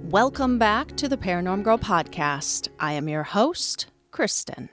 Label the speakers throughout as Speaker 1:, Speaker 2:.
Speaker 1: Welcome back to the Paranorm Girl podcast. I am your host, Kristen.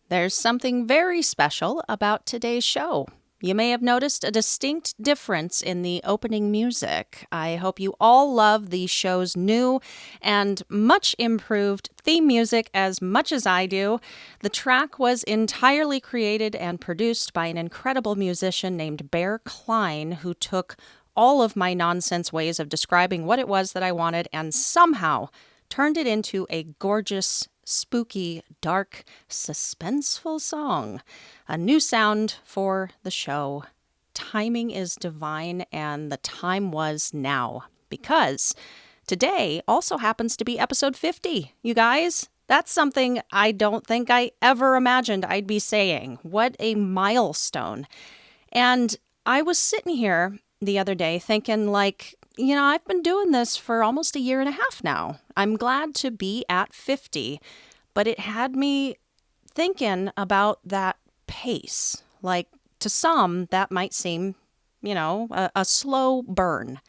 Speaker 1: There's something very special about today's show. You may have noticed a distinct difference in the opening music. I hope you all love the show's new and much improved theme music as much as I do. The track was entirely created and produced by an incredible musician named Bear Klein, who took all of my nonsense ways of describing what it was that I wanted and somehow turned it into a gorgeous, spooky, dark, suspenseful song. A new sound for the show. Timing is divine, and the time was now, because today also happens to be episode 50, you guys. That's something I don't think I ever imagined I'd be saying. What a milestone. And I was sitting here the other day thinking, I've been doing this for almost a year and a half now. I'm glad to be at 50, but it had me thinking about that pace. Like, to some, that might seem, a slow burn.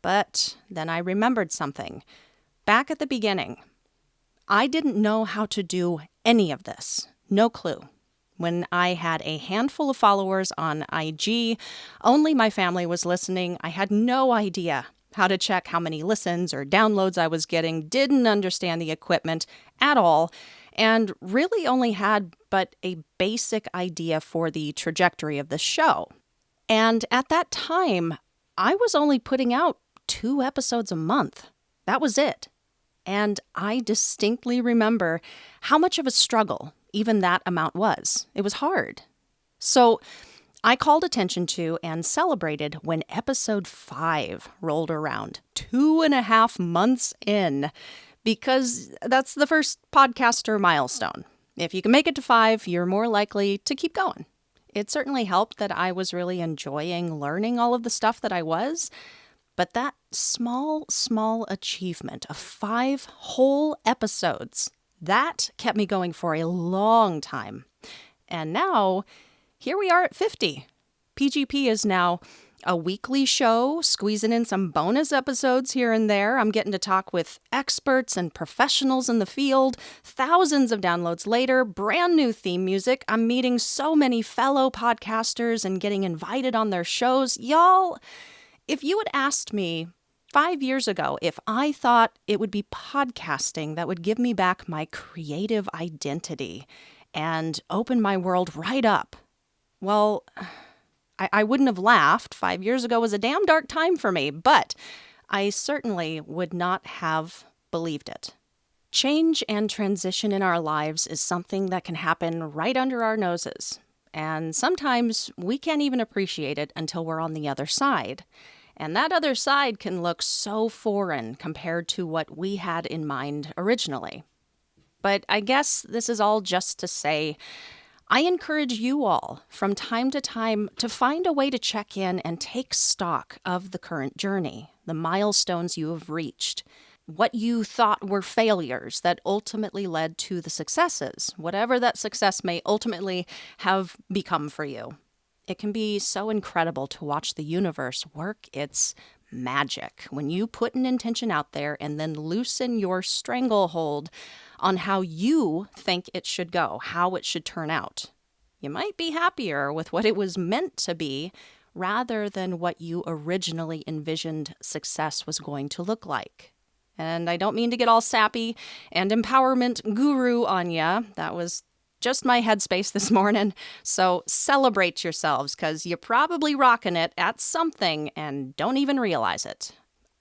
Speaker 1: But then I remembered something. Back at the beginning, I didn't know how to do any of this. No clue. When I had a handful of followers on IG, only my family was listening. I had no idea how to check how many listens or downloads I was getting, didn't understand the equipment at all, and really only had but a basic idea for the trajectory of the show. And at that time, I was only putting out 2 episodes a month. That was it. And I distinctly remember how much of a struggle even that amount was. It was hard. So I called attention to and celebrated when episode 5 rolled around, 2.5 months in, because that's the first podcaster milestone. If you can make it to 5, you're more likely to keep going. It certainly helped that I was really enjoying learning all of the stuff that I was, but that small achievement of 5 whole episodes, that kept me going for a long time. And now, here we are at 50. PGP is now a weekly show, squeezing in some bonus episodes here and there. I'm getting to talk with experts and professionals in the field. Thousands of downloads later, brand new theme music. I'm meeting so many fellow podcasters and getting invited on their shows. Y'all, if you had asked me 5 years ago if I thought it would be podcasting that would give me back my creative identity and open my world right up, well, I wouldn't have laughed. 5 years ago was a damn dark time for me, but I certainly would not have believed it. Change and transition in our lives is something that can happen right under our noses, and sometimes we can't even appreciate it until we're on the other side. And that other side can look so foreign compared to what we had in mind originally. But I guess this is all just to say, I encourage you all from time to time to find a way to check in and take stock of the current journey, the milestones you have reached, what you thought were failures that ultimately led to the successes, whatever that success may ultimately have become for you. It can be so incredible to watch the universe work its magic when you put an intention out there and then loosen your stranglehold on how you think it should go, how it should turn out. You might be happier with what it was meant to be rather than what you originally envisioned success was going to look like. And I don't mean to get all sappy and empowerment guru on ya. That was just my headspace this morning. So celebrate yourselves, because you're probably rocking it at something and don't even realize it.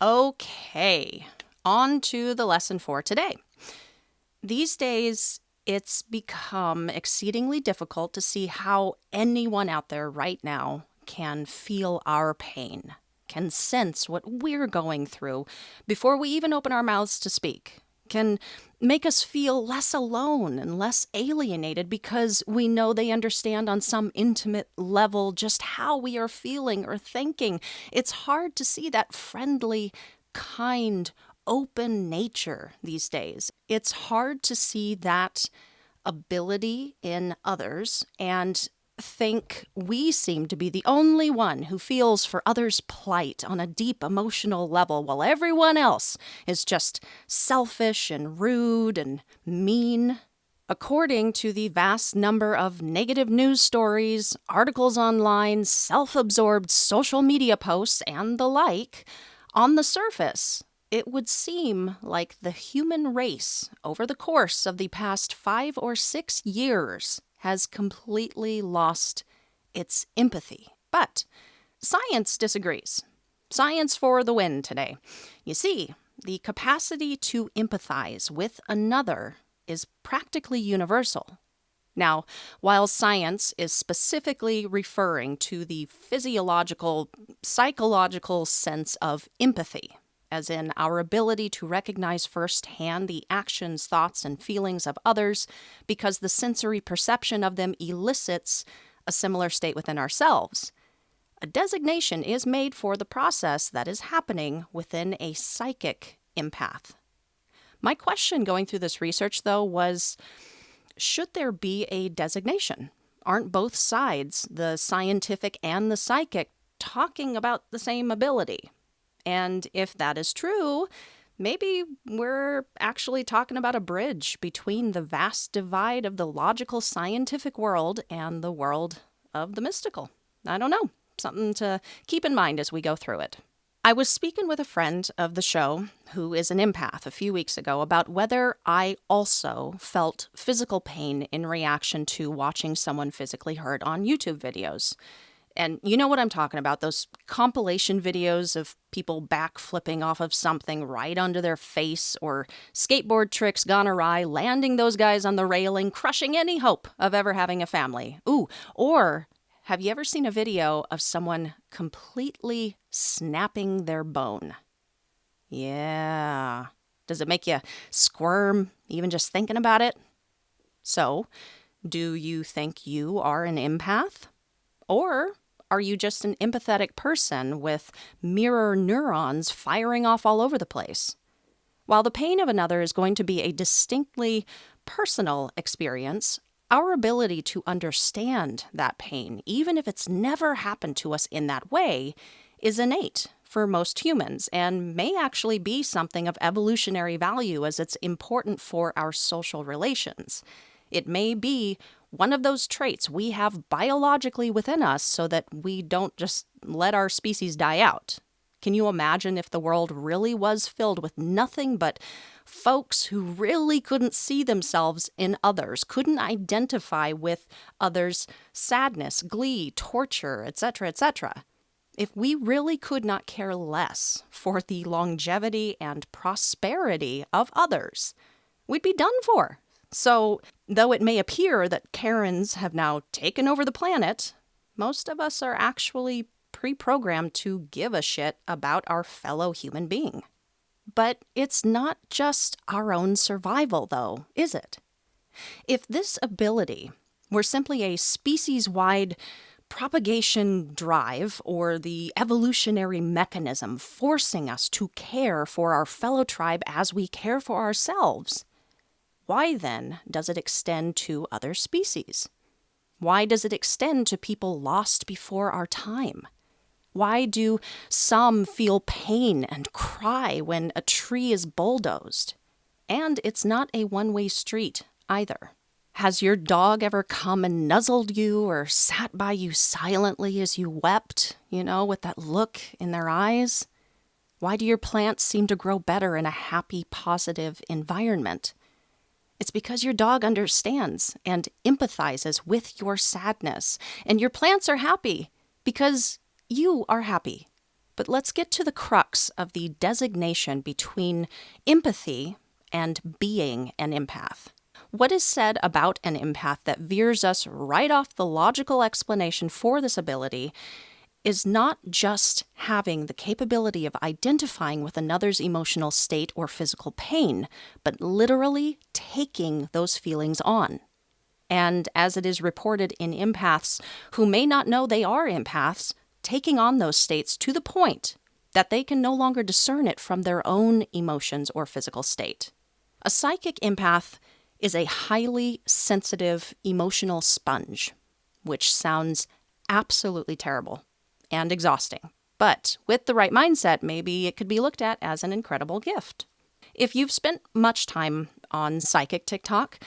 Speaker 1: Okay, on to the lesson for today. These days, it's become exceedingly difficult to see how anyone out there right now can feel our pain, can sense what we're going through before we even open our mouths to speak, can make us feel less alone and less alienated because we know they understand on some intimate level just how we are feeling or thinking. It's hard to see that friendly, kind, open nature these days. It's hard to see that ability in others, and think we seem to be the only one who feels for others' plight on a deep emotional level while everyone else is just selfish and rude and mean. According to the vast number of negative news stories, articles online, self-absorbed social media posts, and the like, on the surface, it would seem like the human race, over the course of the past 5 or 6 years, has completely lost its empathy. But science disagrees. Science for the win today. You see, the capacity to empathize with another is practically universal. Now, while science is specifically referring to the physiological, psychological sense of empathy, as in our ability to recognize firsthand the actions, thoughts, and feelings of others because the sensory perception of them elicits a similar state within ourselves, a designation is made for the process that is happening within a psychic empath. My question going through this research, though, was, should there be a designation? Aren't both sides, the scientific and the psychic, talking about the same ability? And if that is true, maybe we're actually talking about a bridge between the vast divide of the logical scientific world and the world of the mystical. I don't know. Something to keep in mind as we go through it. I was speaking with a friend of the show who is an empath a few weeks ago about whether I also felt physical pain in reaction to watching someone physically hurt on YouTube videos. And you know what I'm talking about, those compilation videos of people backflipping off of something right under their face, or skateboard tricks gone awry, landing those guys on the railing, crushing any hope of ever having a family. Ooh, or have you ever seen a video of someone completely snapping their bone? Yeah. Does it make you squirm even just thinking about it? So, do you think you are an empath? Or are you just an empathetic person with mirror neurons firing off all over the place? While the pain of another is going to be a distinctly personal experience, our ability to understand that pain, even if it's never happened to us in that way, is innate for most humans and may actually be something of evolutionary value as it's important for our social relations. It may be one of those traits we have biologically within us so that we don't just let our species die out. Can you imagine if the world really was filled with nothing but folks who really couldn't see themselves in others, couldn't identify with others' sadness, glee, torture, etc., etc.? If we really could not care less for the longevity and prosperity of others, we'd be done for. So, though it may appear that Karens have now taken over the planet, most of us are actually pre-programmed to give a shit about our fellow human being. But it's not just our own survival, though, is it? If this ability were simply a species-wide propagation drive or the evolutionary mechanism forcing us to care for our fellow tribe as we care for ourselves, why then does it extend to other species? Why does it extend to people lost before our time? Why do some feel pain and cry when a tree is bulldozed? And it's not a one-way street either. Has your dog ever come and nuzzled you or sat by you silently as you wept, with that look in their eyes? Why do your plants seem to grow better in a happy, positive environment? It's because your dog understands and empathizes with your sadness, and your plants are happy because you are happy. But let's get to the crux of the designation between empathy and being an empath. What is said about an empath that veers us right off the logical explanation for this ability is not just having the capability of identifying with another's emotional state or physical pain, but literally taking those feelings on. And as it is reported in empaths who may not know they are empaths, taking on those states to the point that they can no longer discern it from their own emotions or physical state. A psychic empath is a highly sensitive emotional sponge. which sounds absolutely terrible and exhausting. But with the right mindset, maybe it could be looked at as an incredible gift. If you've spent much time on psychic TikTok,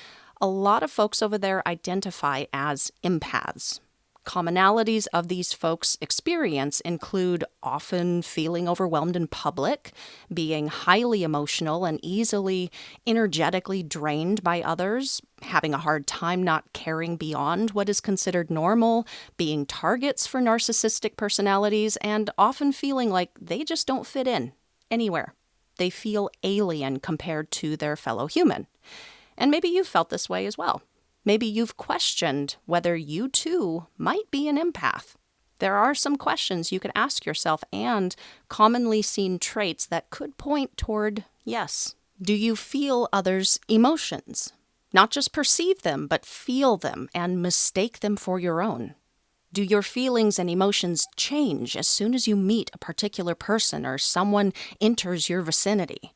Speaker 1: a lot of folks over there identify as empaths. Commonalities of these folks' experience include often feeling overwhelmed in public, being highly emotional and easily energetically drained by others, having a hard time not caring beyond what is considered normal, being targets for narcissistic personalities, and often feeling like they just don't fit in anywhere. They feel alien compared to their fellow human. And maybe you've felt this way as well. Maybe you've questioned whether you too might be an empath. There are some questions you could ask yourself and commonly seen traits that could point toward yes. Do you feel others' emotions? Not just perceive them, but feel them and mistake them for your own. Do your feelings and emotions change as soon as you meet a particular person or someone enters your vicinity?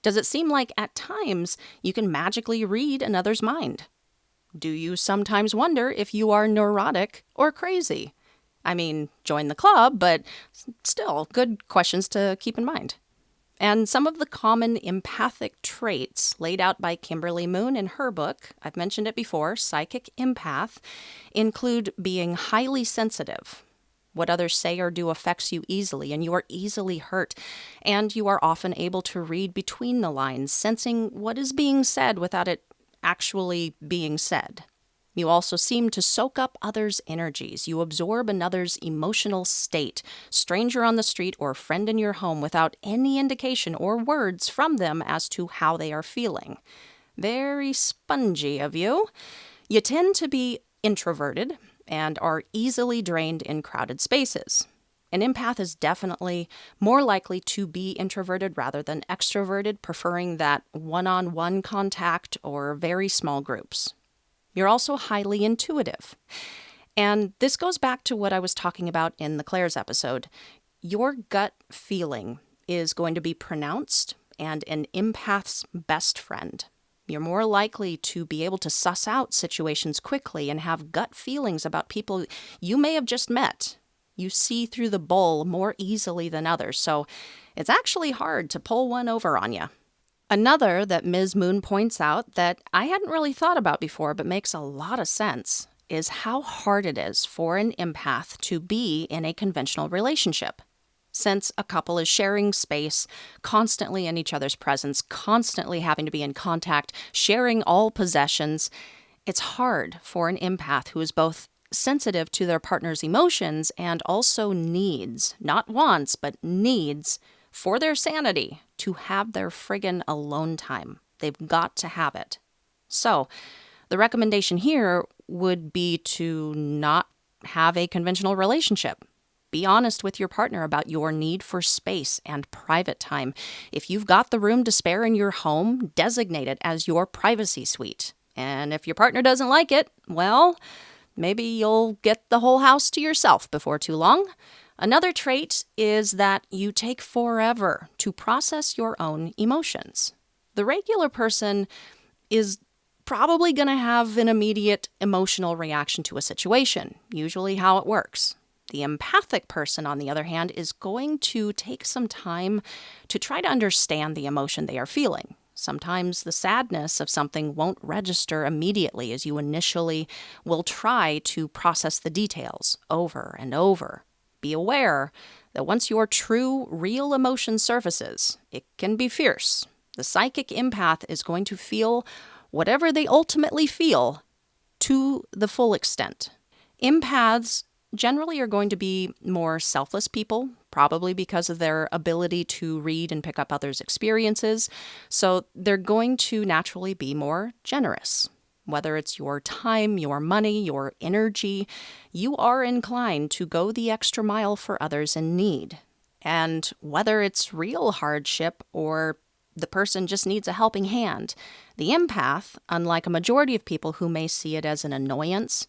Speaker 1: Does it seem like at times you can magically read another's mind? Do you sometimes wonder if you are neurotic or crazy? I mean, join the club, but still, good questions to keep in mind. And some of the common empathic traits laid out by Kimberly Moon in her book, I've mentioned it before, Psychic Empath, include being highly sensitive. What others say or do affects you easily, and you are easily hurt. And you are often able to read between the lines, sensing what is being said without it actually being said. You also seem to soak up others' energies. You absorb another's emotional state, stranger on the street or friend in your home, without any indication or words from them as to how they are feeling. Very spongy of you. You tend to be introverted and are easily drained in crowded spaces. An empath is definitely more likely to be introverted rather than extroverted, preferring that one-on-one contact or very small groups. You're also highly intuitive. And this goes back to what I was talking about in the Claire's episode. Your gut feeling is going to be pronounced and an empath's best friend. You're more likely to be able to suss out situations quickly and have gut feelings about people you may have just met. You see through the bowl more easily than others, so it's actually hard to pull one over on you. Another that Ms. Moon points out that I hadn't really thought about before but makes a lot of sense is how hard it is for an empath to be in a conventional relationship. Since a couple is sharing space, constantly in each other's presence, constantly having to be in contact, sharing all possessions, it's hard for an empath who is both sensitive to their partner's emotions and also needs, not wants, but needs, for their sanity to have their friggin' alone time. They've got to have it. So, the recommendation here would be to not have a conventional relationship. Be honest with your partner about your need for space and private time. If you've got the room to spare in your home, designate it as your privacy suite. And if your partner doesn't like it, well, maybe you'll get the whole house to yourself before too long. Another trait is that you take forever to process your own emotions. The regular person is probably going to have an immediate emotional reaction to a situation, usually how it works. The empathic person, on the other hand, is going to take some time to try to understand the emotion they are feeling. Sometimes the sadness of something won't register immediately as you initially will try to process the details over and over. Be aware that once your true, real emotion surfaces, it can be fierce. The psychic empath is going to feel whatever they ultimately feel to the full extent. Empaths generally are going to be more selfless people, probably because of their ability to read and pick up others' experiences. So they're going to naturally be more generous. Whether it's your time, your money, your energy, you are inclined to go the extra mile for others in need. And whether it's real hardship or the person just needs a helping hand, the empath, unlike a majority of people who may see it as an annoyance,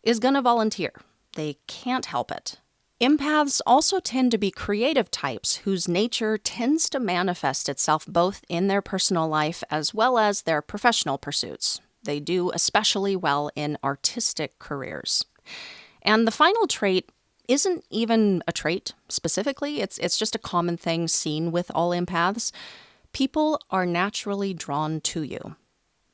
Speaker 1: is going to volunteer. They can't help it. Empaths also tend to be creative types whose nature tends to manifest itself both in their personal life as well as their professional pursuits. They do especially well in artistic careers. And the final trait isn't even a trait specifically. It's just a common thing seen with all empaths. People are naturally drawn to you.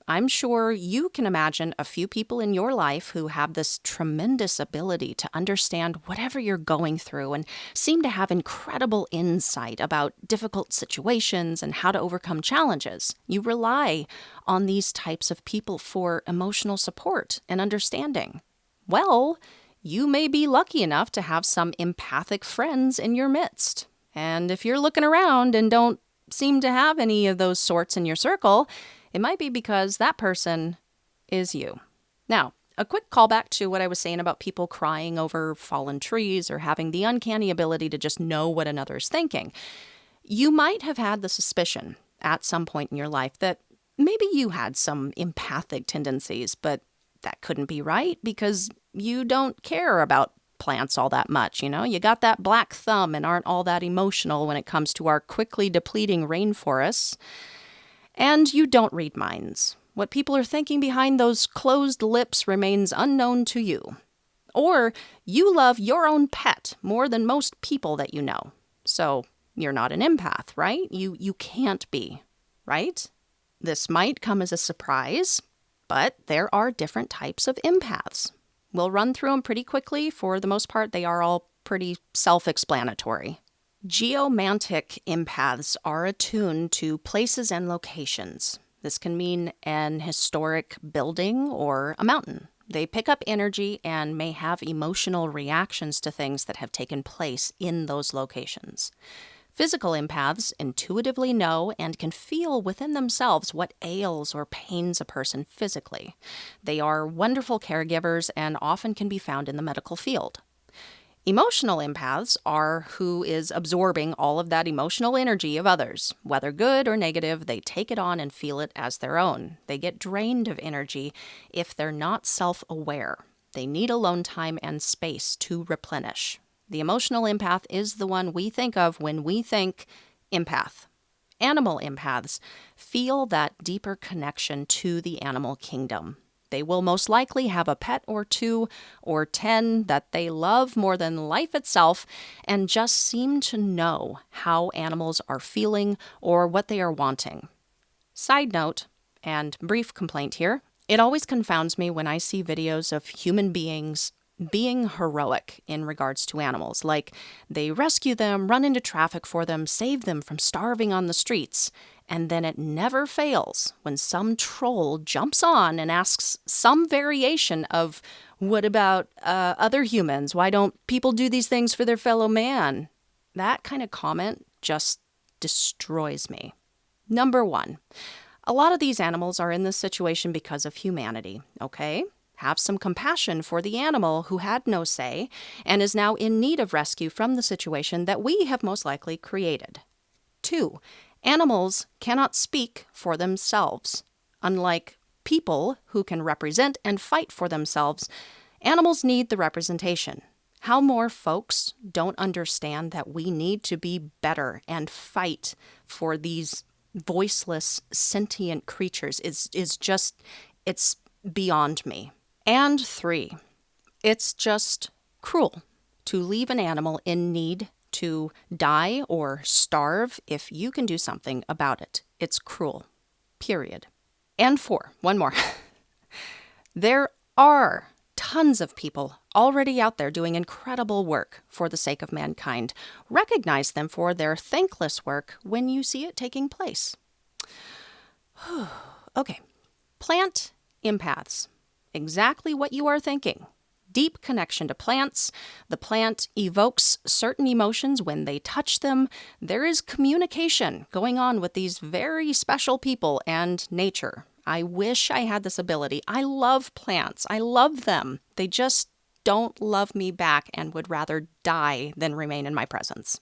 Speaker 1: I'm sure you can imagine a few people in your life who have this tremendous ability to understand whatever you're going through and seem to have incredible insight about difficult situations and how to overcome challenges. You rely on these types of people for emotional support and understanding. Well, you may be lucky enough to have some empathic friends in your midst. And if you're looking around and don't seem to have any of those sorts in your circle, it might be because that person is you. Now, a quick callback to what I was saying about people crying over fallen trees or having the uncanny ability to just know what another's thinking. You might have had the suspicion at some point in your life that maybe you had some empathic tendencies, but that couldn't be right because you don't care about plants all that much, You got that black thumb and aren't all that emotional when it comes to our quickly depleting rainforests. And you don't read minds. What people are thinking behind those closed lips remains unknown to you. Or you love your own pet more than most people that you know. So you're not an empath, right? You can't be, right? This might come as a surprise, but there are different types of empaths. We'll run through them pretty quickly. For the most part, they are all pretty self-explanatory. Geomantic empaths are attuned to places and locations. This can mean an historic building or a mountain. They pick up energy and may have emotional reactions to things that have taken place in those locations. Physical empaths intuitively know and can feel within themselves what ails or pains a person physically. They are wonderful caregivers and often can be found in the medical field. Emotional empaths are who is absorbing all of that emotional energy of others. Whether good or negative, they take it on and feel it as their own. They get drained of energy if they're not self-aware. They need alone time and space to replenish. The emotional empath is the one we think of when we think empath. Animal empaths feel that deeper connection to the animal kingdom. They will most likely have a pet or 2 or 10 that they love more than life itself and just seem to know how animals are feeling or what they are wanting. Side note, and brief complaint here, it always confounds me when I see videos of human beings being heroic in regards to animals, like they rescue them, run into traffic for them, save them from starving on the streets, and then it never fails when some troll jumps on and asks some variation of, what about other humans? Why don't people do these things for their fellow man? That kind of comment just destroys me. Number 1, a lot of these animals are in this situation because of humanity, okay? Have some compassion for the animal who had no say and is now in need of rescue from the situation that we have most likely created. 2, animals cannot speak for themselves. Unlike people who can represent and fight for themselves, animals need the representation. How more folks don't understand that we need to be better and fight for these voiceless, sentient creatures is just, it's beyond me. And 3, it's just cruel to leave an animal in need to die or starve if you can do something about it. It's cruel. Period. And 4, one more. There are tons of people already out there doing incredible work for the sake of mankind. Recognize them for their thankless work when you see it taking place. Okay. Plant empaths. Exactly what you are thinking. Deep connection to plants. The plant evokes certain emotions when they touch them. There is communication going on with these very special people and nature. I wish I had this ability. I love plants. I love them. They just don't love me back and would rather die than remain in my presence.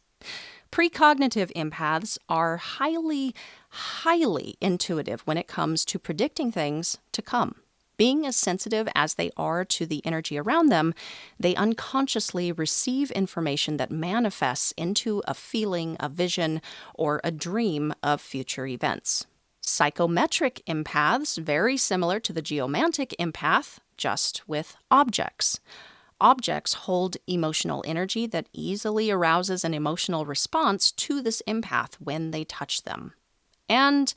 Speaker 1: Precognitive empaths are highly, highly intuitive when it comes to predicting things to come. Being as sensitive as they are to the energy around them, they unconsciously receive information that manifests into a feeling, a vision, or a dream of future events. Psychometric empaths, very similar to the geomantic empath, just with objects. Objects hold emotional energy that easily arouses an emotional response to this empath when they touch them. And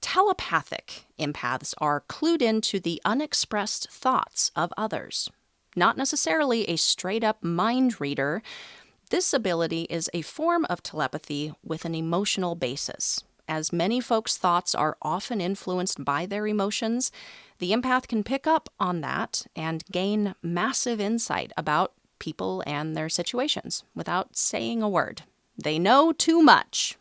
Speaker 1: telepathic empaths are clued into the unexpressed thoughts of others. Not necessarily a straight-up mind reader, this ability is a form of telepathy with an emotional basis. As many folks' thoughts are often influenced by their emotions, the empath can pick up on that and gain massive insight about people and their situations without saying a word. They know too much.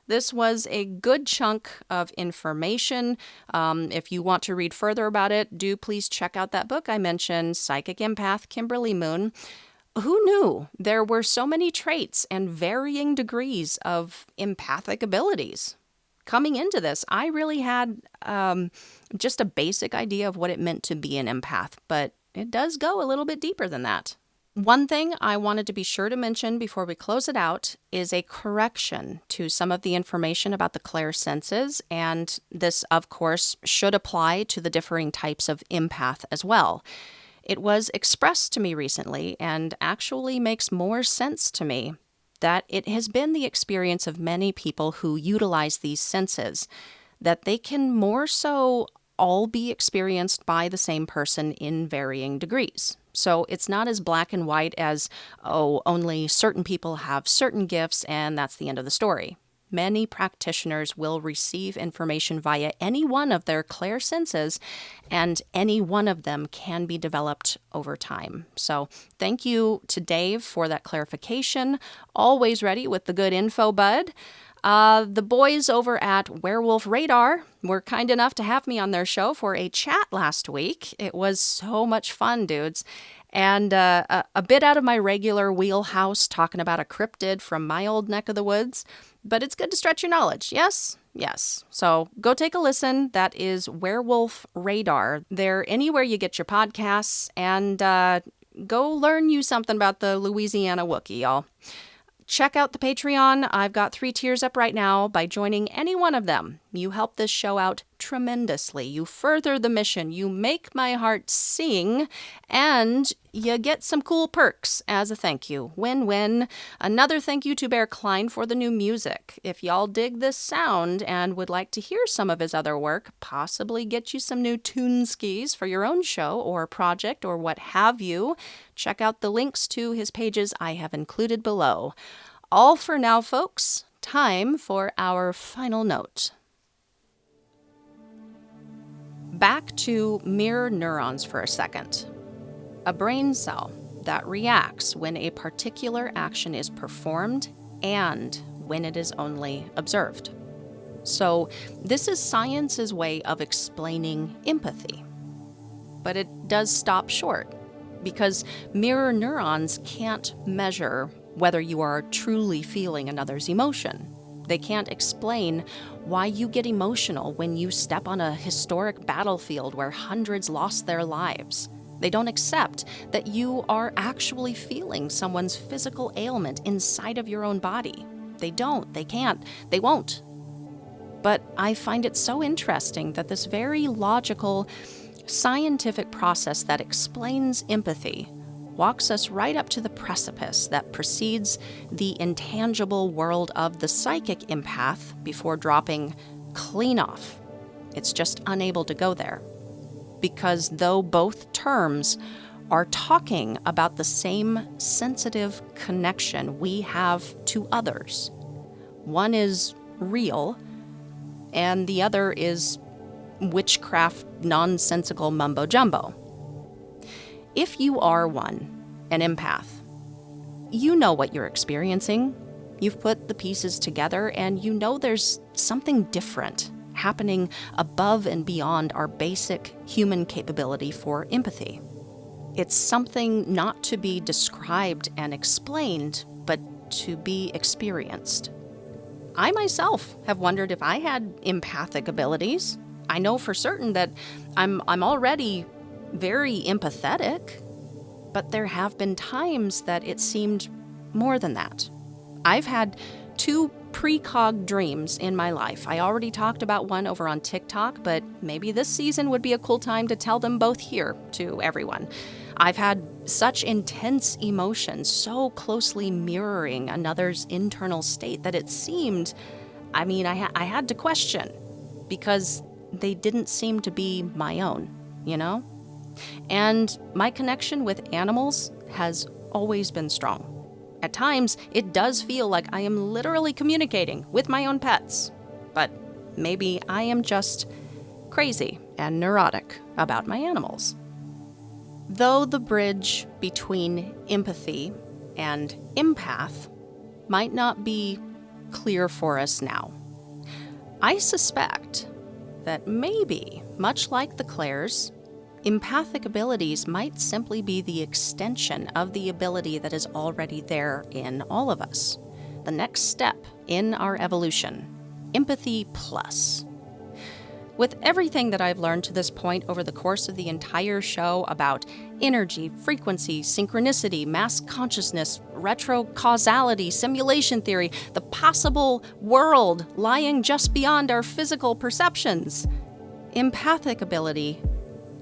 Speaker 1: This was a good chunk of information. If you want to read further about it, do please check out that book I mentioned, Psychic Empath, Kimberly Moon. Who knew there were so many traits and varying degrees of empathic abilities? Coming into this, I really had just a basic idea of what it meant to be an empath, but it does go a little bit deeper than that. One thing I wanted to be sure to mention before we close it out is a correction to some of the information about the clairsenses, and this, of course, should apply to the differing types of empath as well. It was expressed to me recently and actually makes more sense to me that it has been the experience of many people who utilize these senses, that they can more so all be experienced by the same person in varying degrees. So it's not as black and white as, only certain people have certain gifts and that's the end of the story. Many practitioners will receive information via any one of their clairsenses, and any one of them can be developed over time. So thank you to Dave for that clarification. Always ready with the good info, bud. The boys over at Werewolf Radar were kind enough to have me on their show for a chat last week. It was so much fun, dudes. And a bit out of my regular wheelhouse, talking about a cryptid from my old neck of the woods. But it's good to stretch your knowledge, yes? Yes. So go take a listen. That is Werewolf Radar. They're anywhere you get your podcasts. And go learn you something about the Louisiana Wookiee, y'all. Check out the Patreon. I've got 3 tiers up right now. By joining any one of them, you help this show out tremendously. You further the mission. You make my heart sing. And you get some cool perks as a thank you. Win-win. Another thank you to Bear Klein for the new music. If y'all dig this sound and would like to hear some of his other work, possibly get you some new tune skis for your own show or project or what have you, check out the links to his pages I have included below. All for now, folks. Time for our final note. Back to mirror neurons for a second. A brain cell that reacts when a particular action is performed and when it is only observed. So this is science's way of explaining empathy. But it does stop short, because mirror neurons can't measure whether you are truly feeling another's emotion. They can't explain why you get emotional when you step on a historic battlefield where hundreds lost their lives. They don't accept that you are actually feeling someone's physical ailment inside of your own body. They don't, they can't, they won't. But I find it so interesting that this very logical, scientific process that explains empathy walks us right up to the precipice that precedes the intangible world of the psychic empath before dropping clean off. It's just unable to go there. Because though both terms are talking about the same sensitive connection we have to others, one is real and the other is witchcraft, nonsensical mumbo-jumbo. If you are an empath, you know what you're experiencing. You've put the pieces together and you know there's something different happening above and beyond our basic human capability for empathy. It's something not to be described and explained, but to be experienced. I myself have wondered if I had empathic abilities. I know for certain that I'm already very empathetic, but there have been times that it seemed more than that. I've had 2 precog dreams in my life. I already talked about one over on TikTok, but maybe this season would be a cool time to tell them both here to everyone. I've had such intense emotion, so closely mirroring another's internal state that it seemed, I had to question because they didn't seem to be my own, you know? And my connection with animals has always been strong. At times, it does feel like I am literally communicating with my own pets, but maybe I am just crazy and neurotic about my animals. Though the bridge between empathy and empath might not be clear for us now, I suspect that maybe, much like the Claires, empathic abilities might simply be the extension of the ability that is already there in all of us. The next step in our evolution, empathy plus. With everything that I've learned to this point over the course of the entire show about energy, frequency, synchronicity, mass consciousness, retrocausality, simulation theory, the possible world lying just beyond our physical perceptions, empathic ability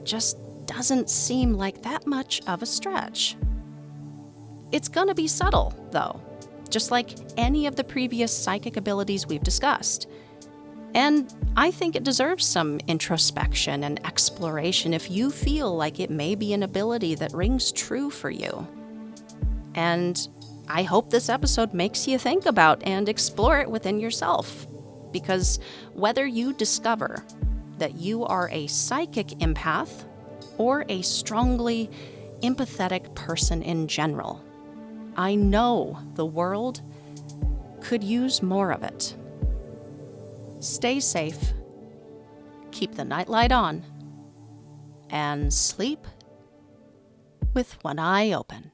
Speaker 1: just doesn't seem like that much of a stretch. It's gonna be subtle, though, just like any of the previous psychic abilities we've discussed. And I think it deserves some introspection and exploration if you feel like it may be an ability that rings true for you. And I hope this episode makes you think about and explore it within yourself. Because whether you discover that you are a psychic empath or a strongly empathetic person in general, I know the world could use more of it. Stay safe, keep the nightlight on, and sleep with one eye open.